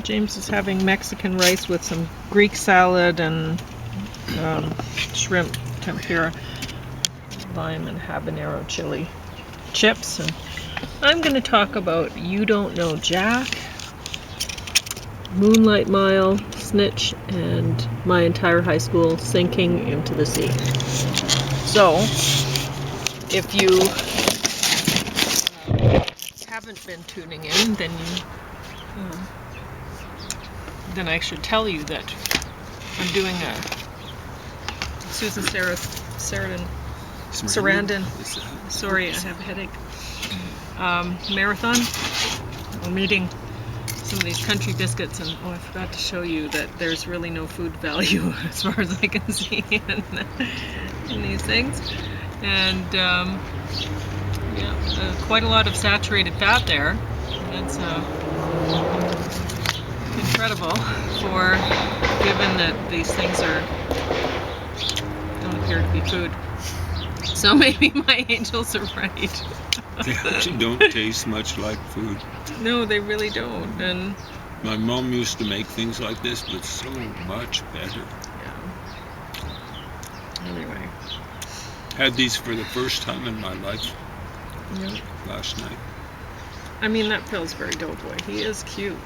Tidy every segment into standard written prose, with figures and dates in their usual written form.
James is having Mexican rice with some Greek salad and shrimp tempura, lime and habanero chili chips. And I'm going to talk about You Don't Know Jack, Moonlight Mile, Snitch, and my entire high school sinking into the sea. So, if you haven't been tuning in, then I should tell you that I'm doing a Sarandon. Sorry, I have a headache. Marathon. I'm eating some of these country biscuits, and I forgot to show you that there's really no food value as far as I can see in these things, and quite a lot of saturated fat there. It's incredible, given that these things don't appear to be food. So maybe my angels are right. They actually don't taste much like food. No, they really don't. And my mom used to make things like this, but so much better. Yeah. Anyway. Had these for the first time in my life. Yep. Last night. I mean, that Pillsbury Doughboy, he is cute.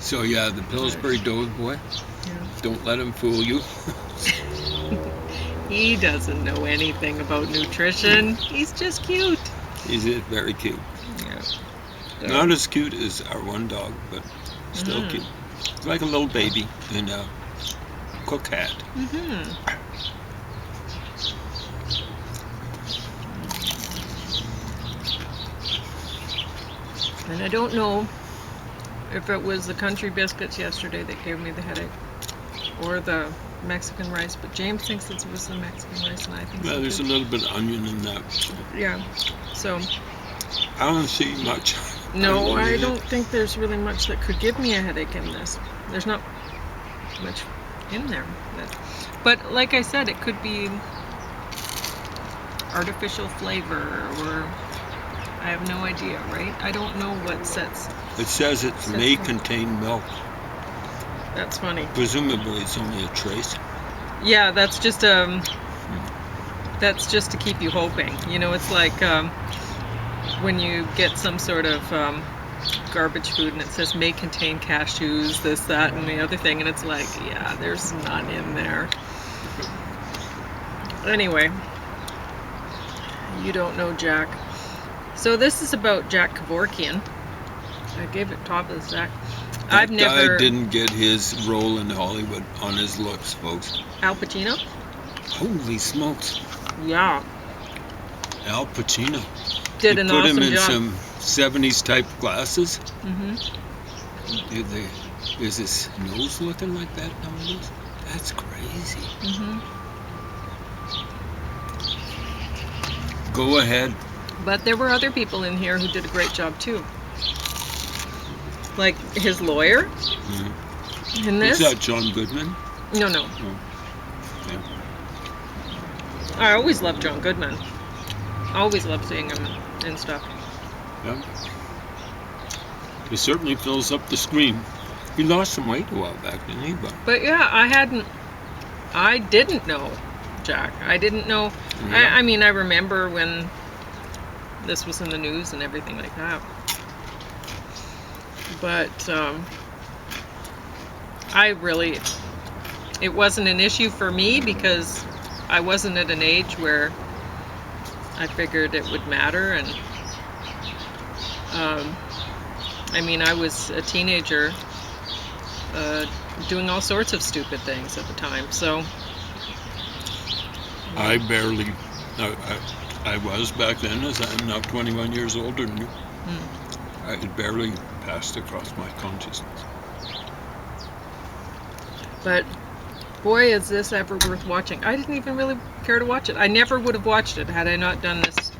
So yeah, the Pillsbury Doughboy. Yeah. Don't let him fool you. He doesn't know anything about nutrition. He's just cute. He's very cute. Yeah. So. Not as cute as our one dog, but still cute. It's like a little baby in a cook hat. And I don't know if it was the country biscuits yesterday that gave me the headache, or the Mexican rice, but James thinks it was the Mexican rice, and I think so there's too. a little bit of onion in that. Yeah, so I don't see much. No, I don't think there's really much that could give me a headache in this. There's not much in there. But like I said, it could be artificial flavor, or I have no idea, right? I don't know what sets. It says it may contain milk. That's funny. Presumably it's only a trace. Yeah, that's just to keep you hoping. You know, it's like when you get some sort of garbage food and it says may contain cashews, this, that, and the other thing, and it's like, yeah, there's none in there. Anyway, You Don't Know Jack. So this is about Jack Kevorkian. I gave it top of the stack. That guy didn't get his role in Hollywood on his looks, folks. Al Pacino? Holy smokes. Yeah. Al Pacino. Did an awesome job. Put him in some 70s type glasses. Is his nose looking like that nowadays? That's crazy. Go ahead. But there were other people in here who did a great job too. Like his lawyer in this. Is that John Goodman? No. Oh. Yeah. I always loved John Goodman. Always loved seeing him and stuff. Yeah. He certainly fills up the screen. He lost some weight a while back, didn't he? But yeah, I didn't know Jack. I didn't know. Yeah. I mean, I remember when this was in the news and everything like that. But it wasn't an issue for me because I wasn't at an age where I figured it would matter. And I mean, I was a teenager doing all sorts of stupid things at the time. So I was back then, as I'm now 21 years older than you. I had barely passed across my consciousness. But boy, is this ever worth watching. I didn't even really care to watch it. I never would have watched it had I not done this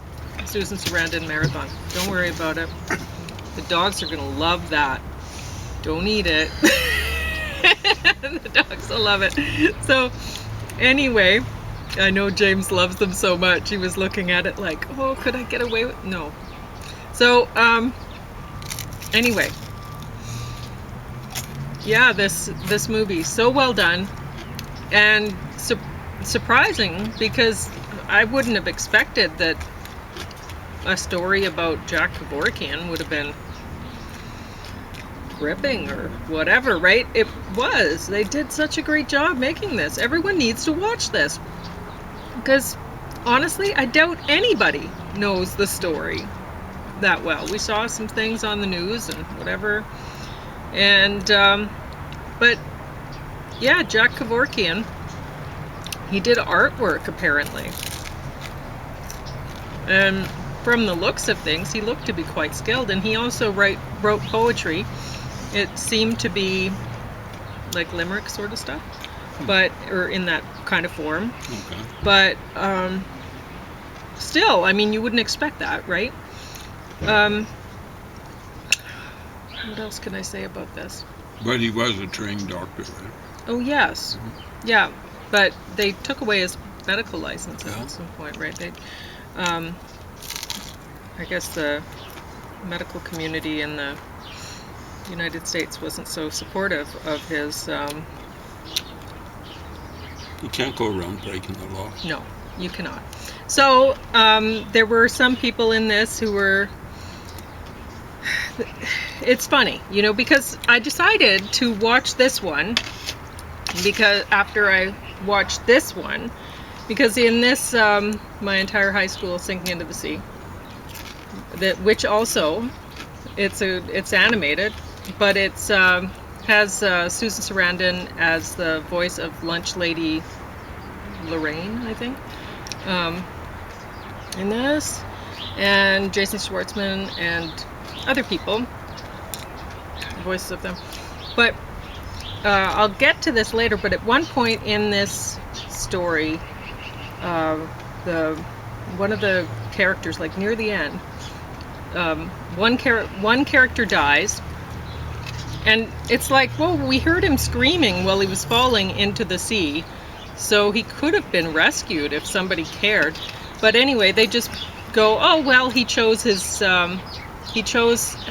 Susan Sarandon marathon. Don't worry about it. The dogs are going to love that. Don't eat it. The dogs will love it. So anyway, I know James loves them so much. He was looking at it like, oh, could I get away with... No. So, anyway, yeah, this movie, so well done, and surprising, because I wouldn't have expected that a story about Jack Kevorkian would have been gripping or whatever, right? It was. They did such a great job making this. Everyone needs to watch this, because honestly, I doubt anybody knows the story that well. We saw some things on the news and whatever, and but yeah, Jack Kevorkian, he did artwork apparently, and from the looks of things, he looked to be quite skilled, and he also wrote poetry. It seemed to be like limerick sort of stuff, but or in that kind of form. Okay. But still, I mean, you wouldn't expect that, right? What else can I say about this? But he was a trained doctor, right? Oh yes, yeah. But they took away his medical license at some point, right? They, I guess the medical community in the United States wasn't so supportive of his. You can't go around breaking the law. No, you cannot. So there were some people in this who were. It's funny, you know, because I decided to watch this one because after I watched this one, because in this my entire high school sinking into the sea, which also it's animated, but it's has Susan Sarandon as the voice of lunch lady Lorraine, I think, in this, and Jason Schwartzman and other people, the voices of them. But I'll get to this later, but at one point in this story, one of the characters, like near the end, one character dies, and it's like, well, we heard him screaming while he was falling into the sea, so he could have been rescued if somebody cared. But anyway, they just go, oh well, he chose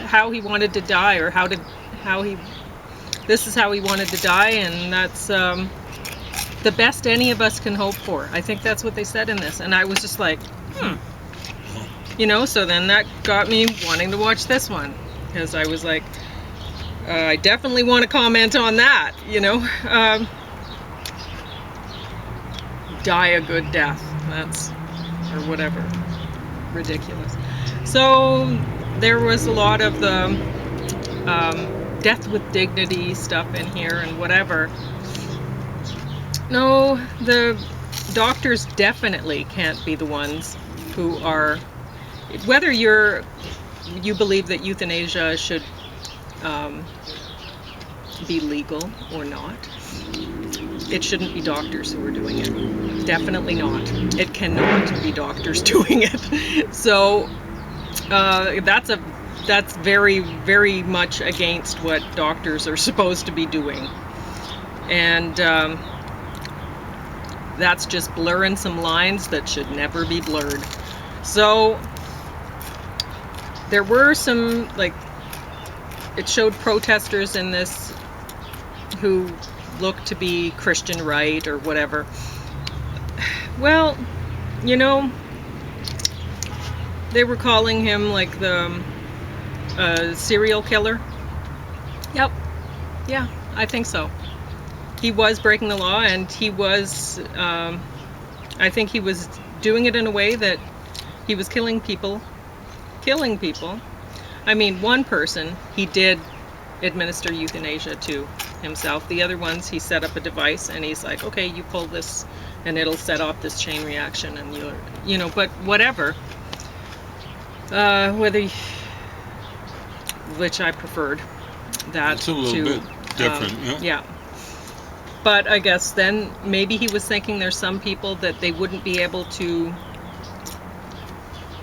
how he wanted to die, or this is how he wanted to die, and that's the best any of us can hope for. I think that's what they said in this, and I was just like, you know, so then that got me wanting to watch this one, because I was like, I definitely want to comment on that, you know. Die a good death, that's, or whatever, ridiculous. So there was a lot of the death with dignity stuff in here and whatever. No, the doctors definitely can't be the ones who are, whether you believe that euthanasia should be legal or not, it shouldn't be doctors who are doing it. Definitely not. It cannot be doctors doing it. So that's very, very much against what doctors are supposed to be doing, and that's just blurring some lines that should never be blurred. So there were some, like, it showed protesters in this who looked to be Christian right or whatever. Well, you know, they were calling him like the serial killer. Yep. Yeah, I think so. He was breaking the law, and he was, I think he was doing it in a way that he was killing people. I mean, one person, he did administer euthanasia to himself. The other ones, he set up a device, and he's like, okay, you pull this, and it'll set off this chain reaction, and you know, but whatever. Which I preferred that. It's a little bit different, yeah. But I guess then maybe he was thinking there's some people that they wouldn't be able to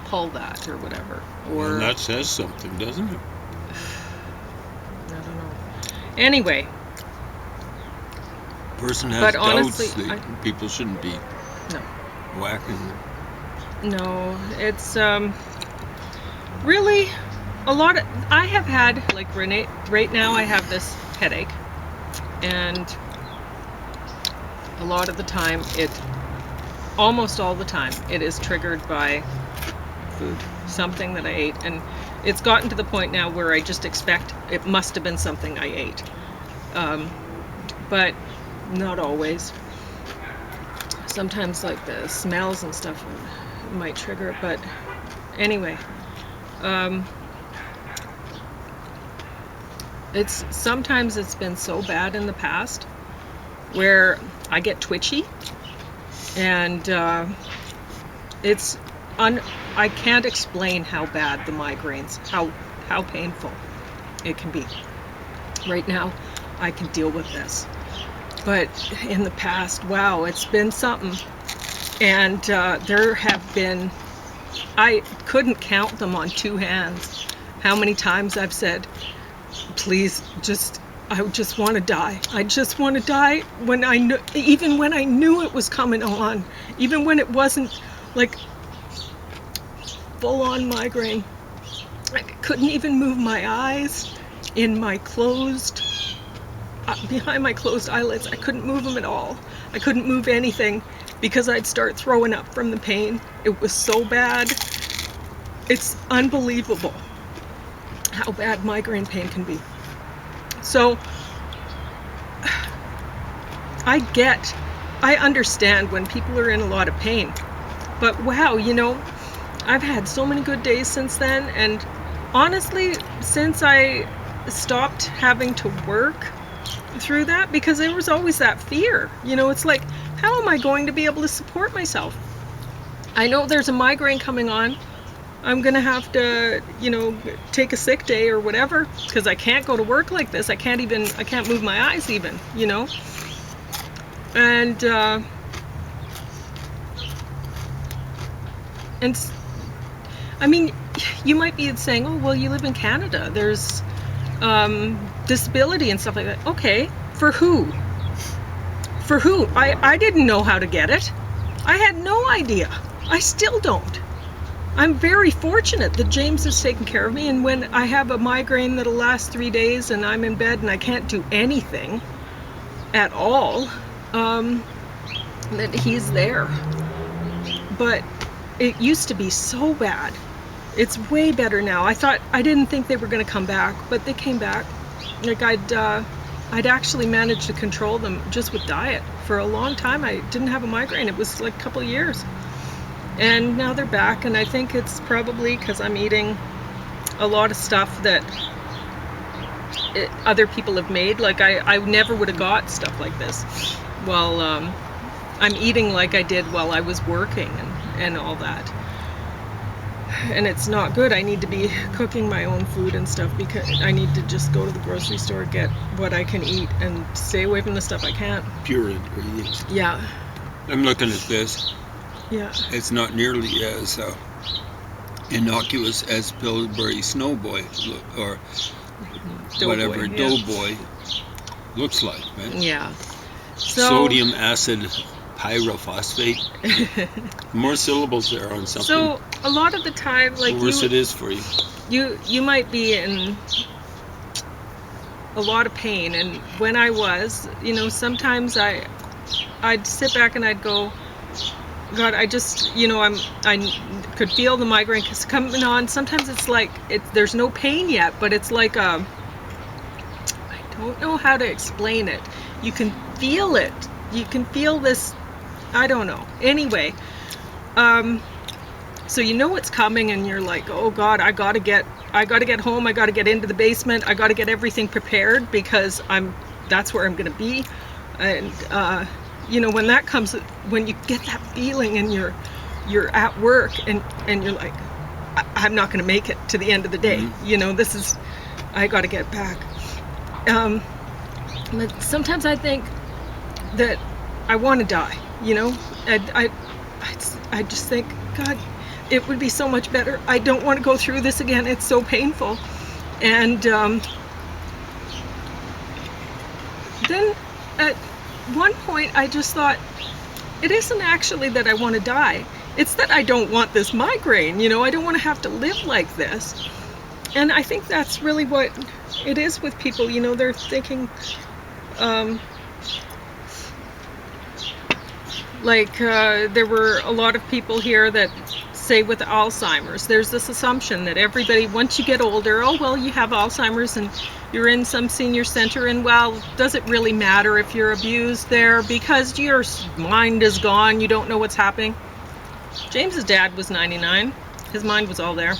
pull that or whatever. Or that says something, doesn't it? I don't know. Anyway. Person has but doubts honestly, that people shouldn't be whacking them. No, it's really a lot of, I have had, like, right now I have this headache, and a lot of the time, almost all the time, it is triggered by food, something that I ate. And it's gotten to the point now where I just expect it must have been something I ate. But not always. Sometimes like the smells and stuff might trigger it, but anyway, sometimes it's been so bad in the past where I get twitchy, and I can't explain how bad the migraines, how painful it can be. Right now, I can deal with this. But in the past, wow, it's been something. And there have been, I couldn't count them on two hands, how many times I've said, please, I just want to die. I just want to die even when I knew it was coming on, even when it wasn't like full-on migraine. I couldn't even move my eyes in my behind my closed eyelids. I couldn't move them at all. I couldn't move anything because I'd start throwing up from the pain. It was so bad. It's unbelievable how bad migraine pain can be. So I understand when people are in a lot of pain, but wow, I've had so many good days since then, and honestly, since I stopped having to work through that, because there was always that fear, it's like, how am I going to be able to support myself? I know there's a migraine coming on. I'm gonna have to, take a sick day or whatever, because I can't go to work like this. I can't move my eyes even, and I mean, you might be saying, oh, well, you live in Canada. There's disability and stuff like that. Okay, for who? For who? I didn't know how to get it. I had no idea. I still don't. I'm very fortunate that James has taken care of me, and when I have a migraine that'll last 3 days and I'm in bed and I can't do anything at all, that he's there. But it used to be so bad. It's way better now. I didn't think they were going to come back, but they came back. Like I'd actually managed to control them just with diet. For a long time, I didn't have a migraine. It was like a couple of years. And now they're back, and I think it's probably because I'm eating a lot of stuff that other people have made. Like I never would have got stuff like this. Well, I'm eating like I did while I was working and all that. And it's not good. I need to be cooking my own food and stuff, because I need to just go to the grocery store, get what I can eat, and stay away from the stuff I can't. Pure ingredients. Yeah. I'm looking at this. Yeah. It's not nearly as innocuous as Pillsbury Snowboy or whatever Doughboy looks like, right? Yeah. So, sodium acid pyrophosphate. More syllables there on something. So a lot of the time, like, the worse it is for you. You might be in a lot of pain, and when I was, sometimes I'd sit back and I'd go, God, I just, I could feel the migraine coming on. Sometimes it's like, there's no pain yet, but it's like I don't know how to explain it. You can feel it. You can feel this, I don't know. Anyway, so it's coming, and you're like, oh God, I gotta get home. I gotta get into the basement. I gotta get everything prepared, because that's where I'm gonna be. And when that comes, when you get that feeling and you're at work and you're like, I'm not gonna make it to the end of the day. Mm-hmm. I gotta get back. But sometimes I think that I want to die. I just think, God, it would be so much better. I don't want to go through this again. It's so painful. And then at one point I just thought, it isn't actually that I want to die. It's that I don't want this migraine. I don't want to have to live like this. And I think that's really what it is with people. They're thinking, There were a lot of people here that say with Alzheimer's, there's this assumption that everybody, once you get older, oh, well, you have Alzheimer's and you're in some senior center, and well, does it really matter if you're abused there because your mind is gone, you don't know what's happening? James's dad was 99. His mind was all there.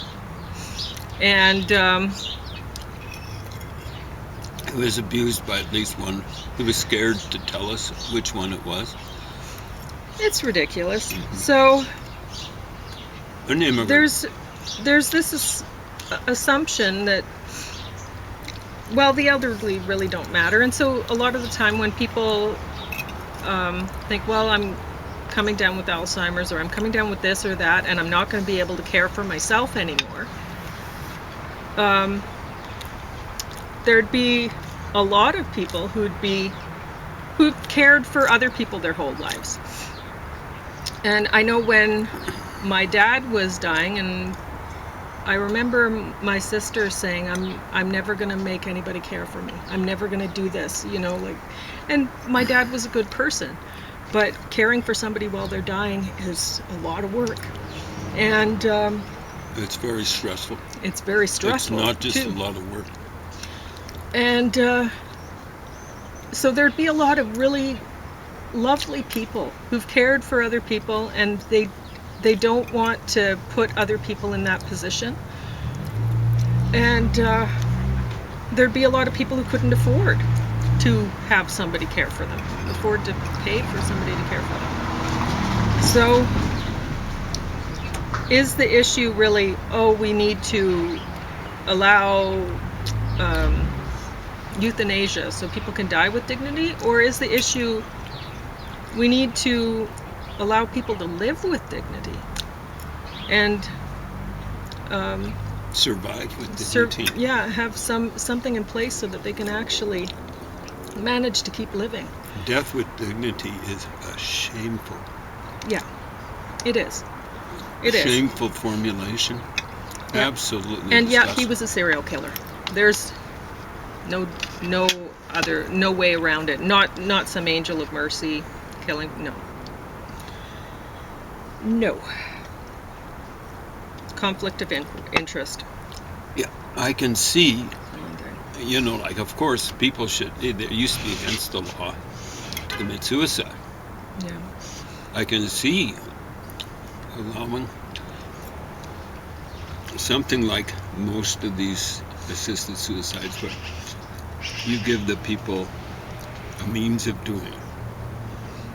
And he was abused by at least one. He was scared to tell us which one it was. It's ridiculous. So An immigrant. there's this assumption that, well, the elderly really don't matter. And so a lot of the time when people think, well, I'm coming down with Alzheimer's, or I'm coming down with this or that, and I'm not going to be able to care for myself anymore, there'd be a lot of people who've cared for other people their whole lives. And I know when my dad was dying, and I remember my sister saying, I'm never going to make anybody care for me. I'm never going to do this, and my dad was a good person, but caring for somebody while they're dying is a lot of work. And it's very stressful. It's very stressful. It's not just too. a lot of work. And so there'd be a lot of really lovely people who've cared for other people, and they don't want to put other people in that position. And there'd be a lot of people who couldn't afford to have somebody care for them, afford to pay for somebody to care for them. So is the issue really, oh, we need to allow euthanasia so people can die with dignity? Or is the issue we need to allow people to live with dignity and survive with dignity? Have something in place so that they can actually manage to keep living. Death with dignity is a shameful. Yeah, it is. It is. Shameful formulation. Yeah. Absolutely. And disgusting. he was a serial killer. There's no way around it. Not some angel of mercy killing. No. Conflict of interest. Yeah, I can see. Of course, people there used to be against the law to commit suicide. Yeah. I can see allowing something like most of these assisted suicides, where you give the people a means of doing it,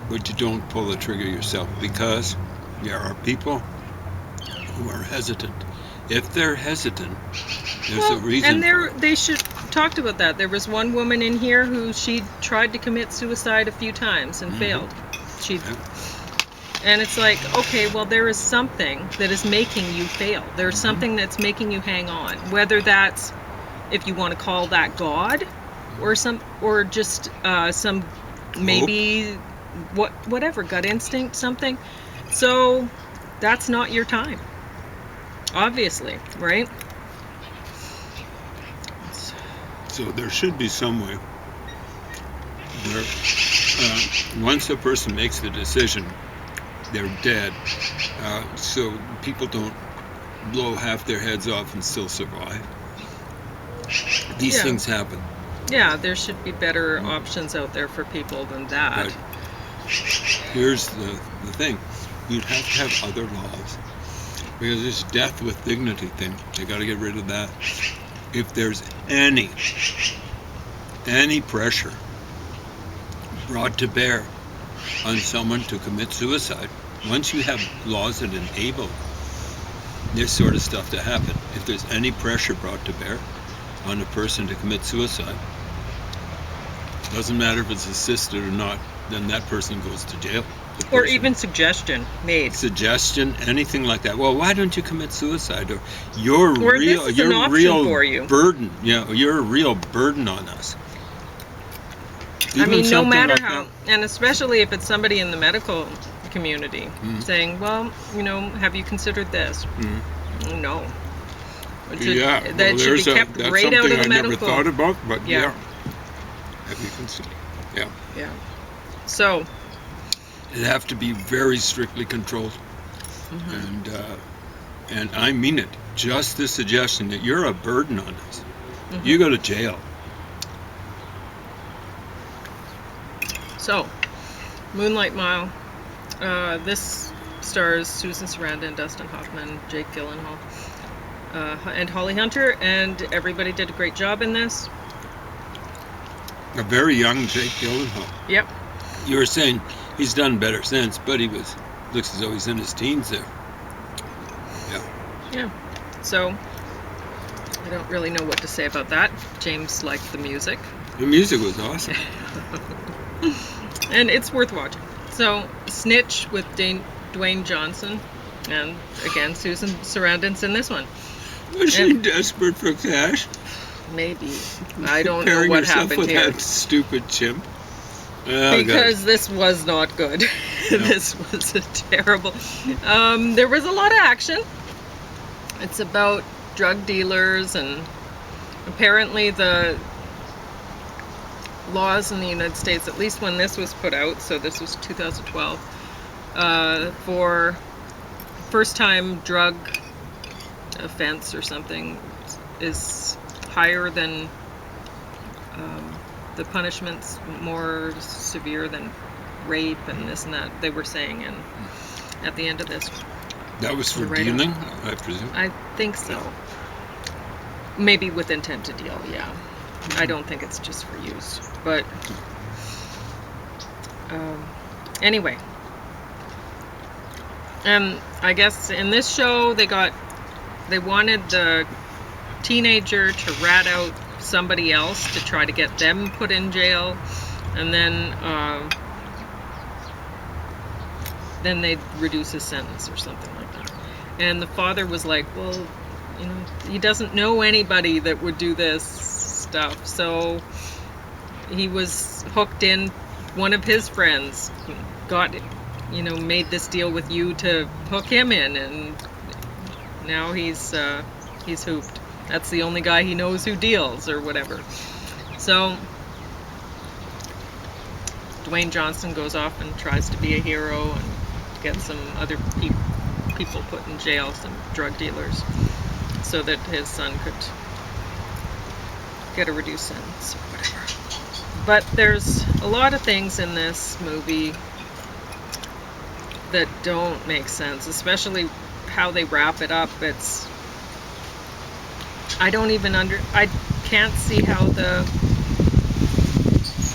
but you don't pull the trigger yourself, because there are people who are hesitant. If they're hesitant, there's a reason. And they should talked about that. There was one woman in here who she tried to commit suicide a few times and failed. And it's like, okay, well, there is something that is making you fail. There's something that's making you hang on. Whether that's, if you want to call that God, or just some maybe whatever gut instinct, something. So that's not your time, obviously, right? So there should be some way where once a person makes the decision, they're dead. So people don't blow half their heads off and still survive. These things happen. Yeah, there should be better options out there for people than that. But here's the thing. You'd have to have other laws. Because this death with dignity thing, they got to get rid of that. If there's any pressure brought to bear on someone to commit suicide, once you have laws that enable this sort of stuff to happen, if there's any pressure brought to bear on a person to commit suicide, doesn't matter if it's assisted or not, then that person goes to jail. Or even suggestion made. Suggestion, anything like that. Well, why don't you commit suicide? Or you're this is an option for you. Burden. Yeah, you're a real burden on us. Even no matter how, and especially if it's somebody in the medical community saying, well, have you considered this? No. That should be kept right out of the medical. I never thought about, but yeah. Have you considered? Yeah. Yeah. So, It'd have to be very strictly controlled. And I mean it. Just the suggestion that you're a burden on us. You go to jail. So, Moonlight Mile. This stars Susan Sarandon, Dustin Hoffman, Jake Gyllenhaal, and Holly Hunter, and everybody did a great job in this. A very young Jake Gyllenhaal. Yep. You were saying he's done better since, but looks as though he's in his teens there. Yeah. So, I don't really know what to say about that. James liked the music. The music was awesome. And it's worth watching. So, Snitch with Dwayne Johnson, and again, Susan Sarandon's in this one. Was she desperate for cash? Maybe. I don't know Comparing what herself happened with here. that stupid chimp. Oh, Because God. this was not good. No. This was terrible. There was a lot of action. It's about drug dealers, and apparently the laws in the United States, at least when this was put out, so this was 2012, for first-time drug offense or something is higher than the punishment's more severe than rape and this and that, they were saying, and at the end of this. That was for Right dealing, I presume? I think so. Maybe with intent to deal, yeah. I don't think it's just for use. But anyway. I guess in this show they wanted the teenager to rat out somebody else to try to get them put in jail, and then they'd reduce his sentence or something like that. And the father was like, well, he doesn't know anybody that would do this stuff. So he was hooked in. One of his friends made this deal with you to hook him in, and now he's hooped. That's the only guy he knows who deals or whatever. So Dwayne Johnson goes off and tries to be a hero and get some other people put in jail, some drug dealers, so that his son could get a reduced sentence or whatever. But there's a lot of things in this movie that don't make sense, especially how they wrap it up. I can't see how the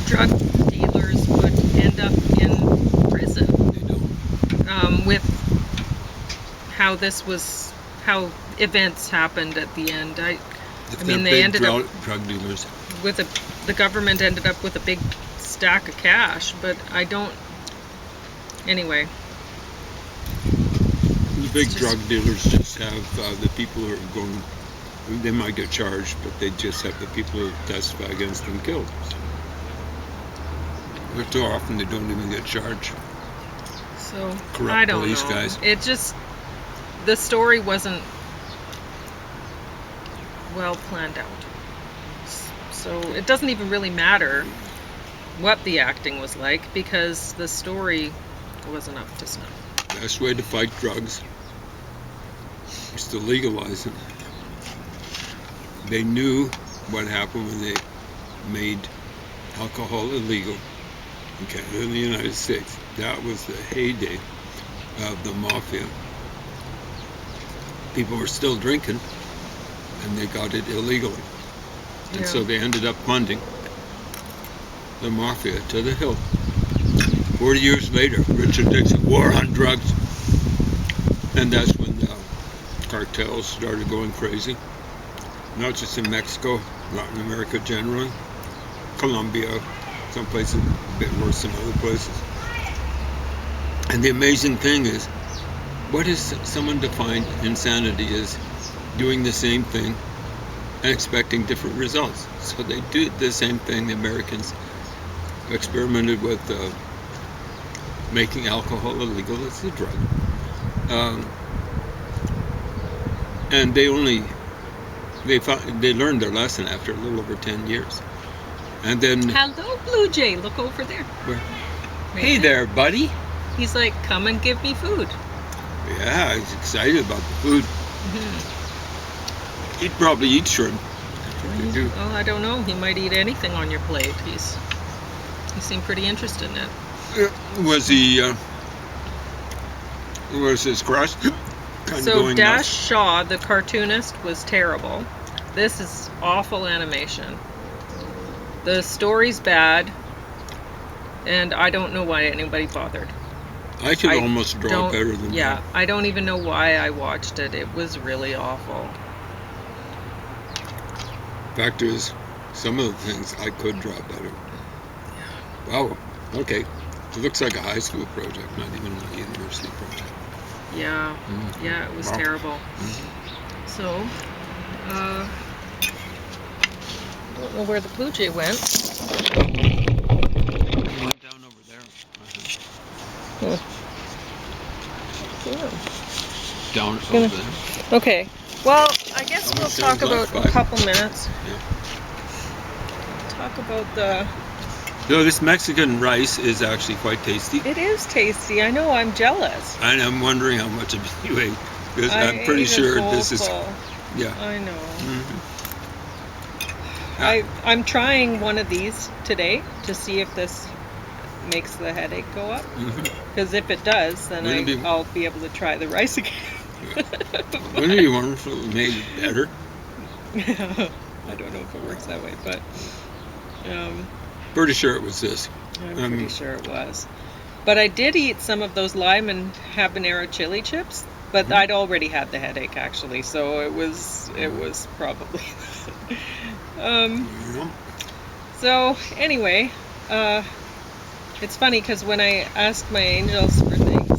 drug dealers would end up in prison. They don't. With how events happened at the end. They ended up drug dealers. the government ended up with a big stack of cash, but I don't. Anyway. The big drug dealers just have the people who are going. They might get charged, but they just have the people who testify against them killed. But too often they don't even get charged. So Corrupt I don't police know. guys. The story wasn't well planned out. So it doesn't even really matter what the acting was like, because the story wasn't up to snuff. Best way to fight drugs is to legalize them. They knew what happened when they made alcohol illegal in Canada and the United States. That was the heyday of the mafia. People were still drinking, and they got it illegally. And so they ended up funding the mafia to the hill. 40 years later, Richard Nixon, war on drugs. And that's when the cartels started going crazy. Not just in Mexico, Latin America generally, Colombia, some places a bit worse than other places. And the amazing thing is, what is someone defined insanity as doing the same thing and expecting different results. So they did the same thing. The Americans experimented with making alcohol illegal as a drug. And they learned their lesson after a little over 10 years. And then, Hello, Blue Jay. Look over there. Where? Right hey there, buddy. He's like, come and give me food. Yeah, he's excited about the food. Mm-hmm. He'd probably eat shrimp. Oh, I don't know. He might eat anything on your plate. He seemed pretty interested in it. Was he? Was his crush kind of So going Dash nuts? Shaw, the cartoonist, was terrible. This is awful animation. The story's bad, and I don't know why anybody bothered. I could almost draw better than Yeah, that. I don't even know why I watched it. It was really awful. Fact is, some of the things I could draw better. Wow. Okay. It looks like a high school project, not even a university project. Yeah. Mm-hmm. Yeah, it was Wow. terrible. Mm-hmm. So, I don't know where the Blue Jay went. He went down over there. Down over there. Okay. Well, I guess How we'll much talk time about left? a couple minutes. Yeah. Talk about the... No, this Mexican rice is actually quite tasty. It is tasty. I know. I'm jealous. And I'm wondering how much of it you ate. Because I'm pretty sure this is... Yeah. I know. Mm-hmm. I'm trying one of these today to see if this makes the headache go up. Because if it does, then I'll be able to try the rice again. Wouldn't it be wonderful if it made it better? I don't know if it works that way, but Pretty sure it was this. I'm pretty sure it was. But I did eat some of those lime and habanero chili chips, but I'd already had the headache actually, so it was probably. So anyway, it's funny because when I ask my angels for things,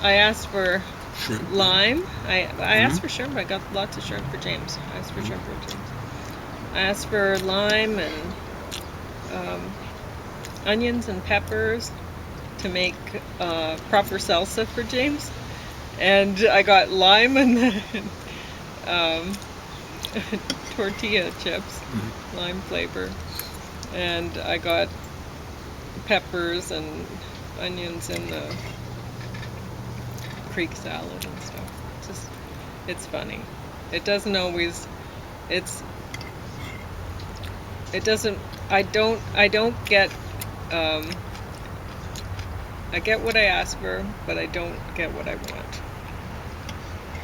I asked for Shrimp. lime. I asked for shrimp. I got lots of shrimp for James. I asked for shrimp for James. I asked for lime and onions and peppers to make proper salsa for James. And I got lime and then tortilla chips, lime flavor. And I got peppers and onions in the Greek salad and stuff. It's funny. It doesn't always. It doesn't. I don't get. I get what I ask for, but I don't get what I want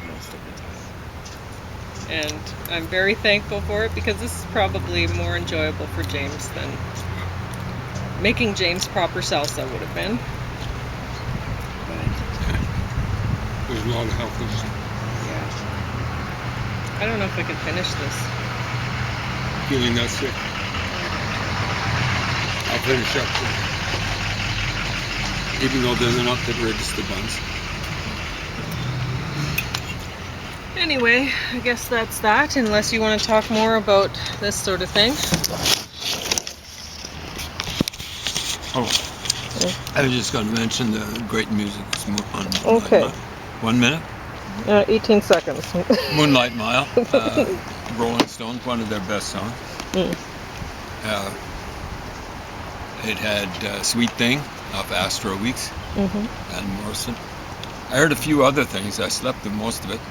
most of the time. And I'm very thankful for it because this is probably more enjoyable for James than making James proper salsa would have been. There's a lot of healthies. Yeah. I don't know if I can finish this. Feeling that sick? I'll finish up too. Even though they're not the greatest of buns. Anyway, I guess that's that, unless you want to talk more about this sort of thing. Oh. I was just going to mention the great music is on Okay. 1 minute. 18 seconds. Moonlight Mile. Rolling Stones, one of their best songs. It had Sweet Thing off Astro Weeks and Morrison. I heard a few other things. I slept through most of it.